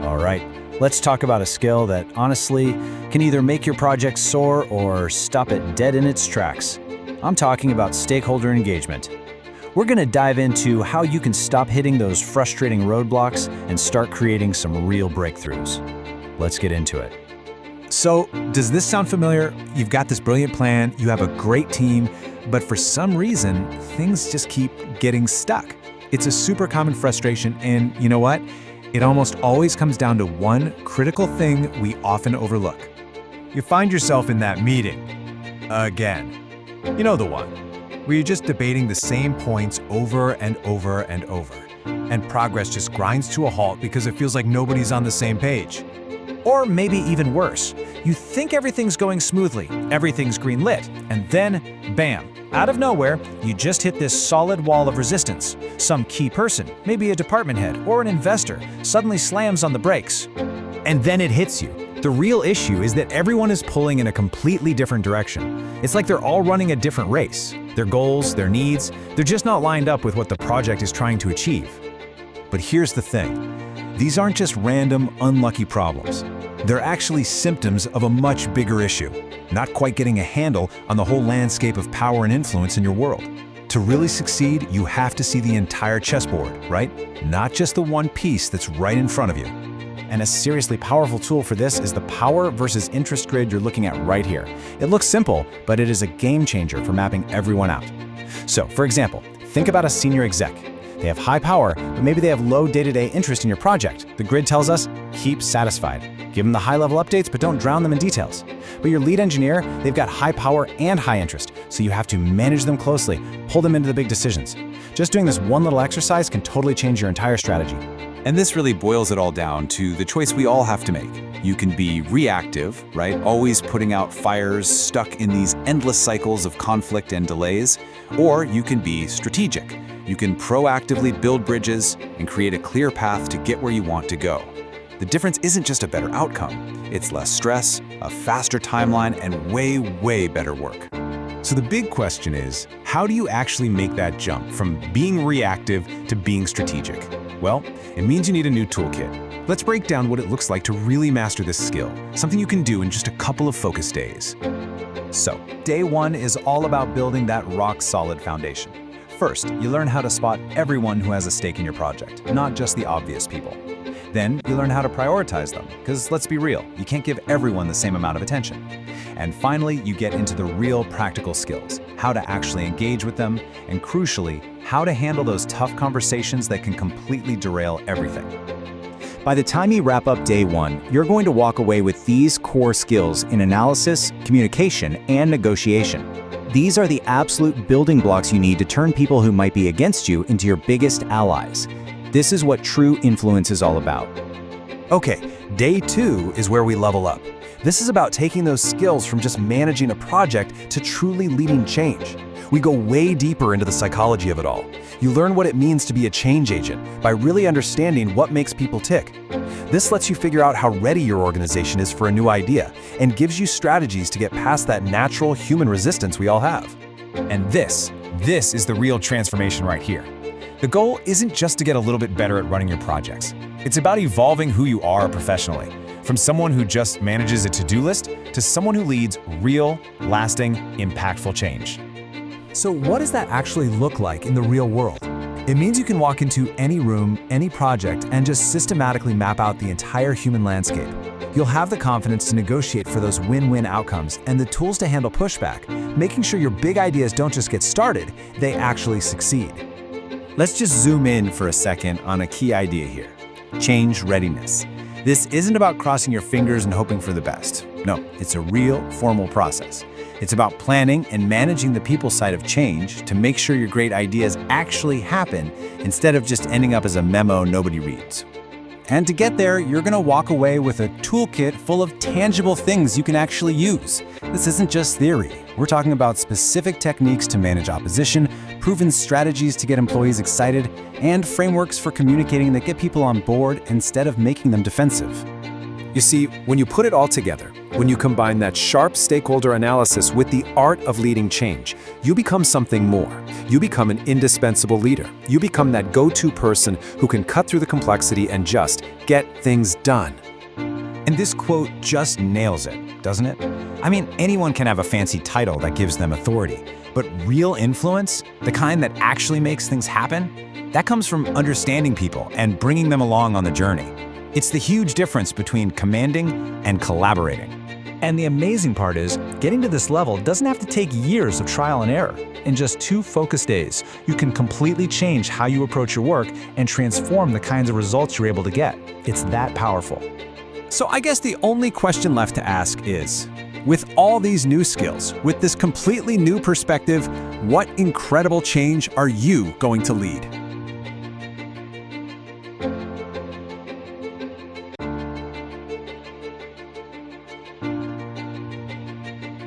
All right, let's talk about a skill that honestly can either make your project soar or stop it dead in its tracks. I'm talking about stakeholder engagement. We're going to dive into how you can stop hitting those frustrating roadblocks and start creating some real breakthroughs. Let's get into it. So, does this sound familiar? You've got this brilliant plan, you have a great team, but for some reason, things just keep getting stuck. It's a super common frustration, and you know what? It almost always comes down to one critical thing we often overlook. You find yourself in that meeting again. You know the one, where you're just debating the same points over and over and over, and progress just grinds to a halt because it feels like nobody's on the same page. Or maybe even worse, you think everything's going smoothly, everything's green lit, and then, bam, out of nowhere, you just hit this solid wall of resistance. Some key person, maybe a department head or an investor, suddenly slams on the brakes. And then it hits you. The real issue is that everyone is pulling in a completely different direction. It's like they're all running a different race. Their goals, their needs, they're just not lined up with what the project is trying to achieve. But here's the thing. These aren't just random, unlucky problems. They're actually symptoms of a much bigger issue, not quite getting a handle on the whole landscape of power and influence in your world. To really succeed, you have to see the entire chessboard, right? Not just the one piece that's right in front of you. And a seriously powerful tool for this is the power versus interest grid you're looking at right here. It looks simple, but it is a game changer for mapping everyone out. So, for example, think about a senior exec. They have high power, but maybe they have low day-to-day interest in your project. The grid tells us, keep satisfied. Give them the high-level updates, but don't drown them in details. But your lead engineer, they've got high power and high interest, so you have to manage them closely, pull them into the big decisions. Just doing this one little exercise can totally change your entire strategy. And this really boils it all down to the choice we all have to make. You can be reactive, right? Always putting out fires, stuck in these endless cycles of conflict and delays. Or you can be strategic. You can proactively build bridges and create a clear path to get where you want to go. The difference isn't just a better outcome. It's less stress, a faster timeline, and way, way better work. So the big question is, how do you actually make that jump from being reactive to being strategic? Well, it means you need a new toolkit. Let's break down what it looks like to really master this skill, something you can do in just a couple of focus days. So, day one is all about building that rock-solid foundation. First, you learn how to spot everyone who has a stake in your project, not just the obvious people. Then, you learn how to prioritize them, because let's be real, you can't give everyone the same amount of attention. And finally, you get into the real practical skills, how to actually engage with them, and crucially, how to handle those tough conversations that can completely derail everything. By the time you wrap up day one, you're going to walk away with these core skills in analysis, communication, and negotiation. These are the absolute building blocks you need to turn people who might be against you into your biggest allies. This is what true influence is all about. Okay, day two is where we level up. This is about taking those skills from just managing a project to truly leading change. We go way deeper into the psychology of it all. You learn what it means to be a change agent by really understanding what makes people tick. This lets you figure out how ready your organization is for a new idea and gives you strategies to get past that natural human resistance we all have. And this is the real transformation right here. The goal isn't just to get a little bit better at running your projects. It's about evolving who you are professionally, from someone who just manages a to-do list to someone who leads real, lasting, impactful change. So what does that actually look like in the real world? It means you can walk into any room, any project, and just systematically map out the entire human landscape. You'll have the confidence to negotiate for those win-win outcomes and the tools to handle pushback, making sure your big ideas don't just get started, they actually succeed. Let's just zoom in for a second on a key idea here. Change readiness. This isn't about crossing your fingers and hoping for the best. No, it's a real, formal process. It's about planning and managing the people side of change to make sure your great ideas actually happen instead of just ending up as a memo nobody reads. And to get there, you're going to walk away with a toolkit full of tangible things you can actually use. This isn't just theory. We're talking about specific techniques to manage opposition, proven strategies to get employees excited, and frameworks for communicating that get people on board instead of making them defensive. You see, when you put it all together, when you combine that sharp stakeholder analysis with the art of leading change, you become something more. You become an indispensable leader. You become that go-to person who can cut through the complexity and just get things done. And this quote just nails it, doesn't it? I mean, anyone can have a fancy title that gives them authority, but real influence, the kind that actually makes things happen, that comes from understanding people and bringing them along on the journey. It's the huge difference between commanding and collaborating. And the amazing part is, getting to this level doesn't have to take years of trial and error. In just 2 focused days, you can completely change how you approach your work and transform the kinds of results you're able to get. It's that powerful. So I guess the only question left to ask is, with all these new skills, with this completely new perspective, what incredible change are you going to lead?